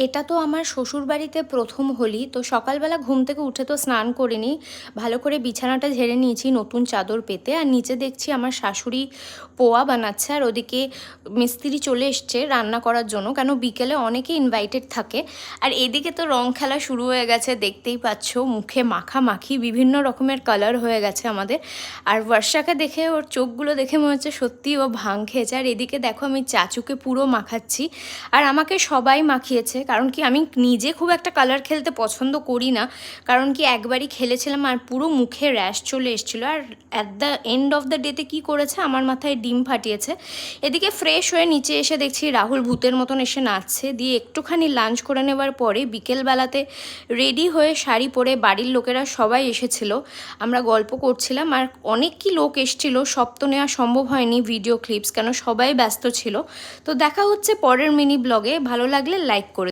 এটা তো আমার শ্বশুরবাড়িতে প্রথম হোলি। তো সকালবেলা ঘুম থেকে উঠে তো স্নান করে নিই। ভালো করে বিছানাটা ঝেড়ে নিয়েছি নতুন চাদর পেতে। আর নিচে দেখছি আমার শাশুড়ি পোয়া বানাচ্ছে, আর ওদিকে মিস্ত্রি চলে এসছে রান্না করার জন্য, কেন বিকেলে অনেকে ইনভাইটেড থাকে। আর এদিকে তো রং খেলা শুরু হয়ে গেছে, দেখতেই পাচ্ছ মুখে মাখামাখি বিভিন্ন রকমের কালার হয়ে গেছে আমাদের। আর বর্ষাকে দেখে, ওর চোখগুলো দেখে মনে হচ্ছে সত্যি ও ভাং খেয়েছে। আর এদিকে দেখো আমি চাচুকে পুরো মাখাচ্ছি, আর আমাকে সবাই মাখিয়েছে। কারণ কি, আমি নিজে খুব একটা কালার খেলতে পছন্দ করি না, কারণ কি একবারই খেলেছিলাম আর পুরো মুখে র্যাশ চলে এসেছিলো। আর at the end of the ডেতে কী করেছে, আমার মাথায় ডিম ফাটিয়েছে। এদিকে ফ্রেশ হয়ে নিচে এসে দেখছি রাহুল ভূতের মতন এসে নাচছে। দিয়ে একটুখানি লাঞ্চ করে নেবার পরে বিকেলবেলাতে রেডি হয়ে শাড়ি পরে বাড়ির লোকেরা সবাই এসেছিলো, আমরা গল্প করছিলাম। আর অনেক কি লোক এসেছিলো, সব তো নেওয়া সম্ভব হয়নি ভিডিও ক্লিপস, কেন সবাই ব্যস্ত ছিল। তো দেখা হচ্ছে পরের মিনি ব্লগে। ভালো লাগলে লাইক করে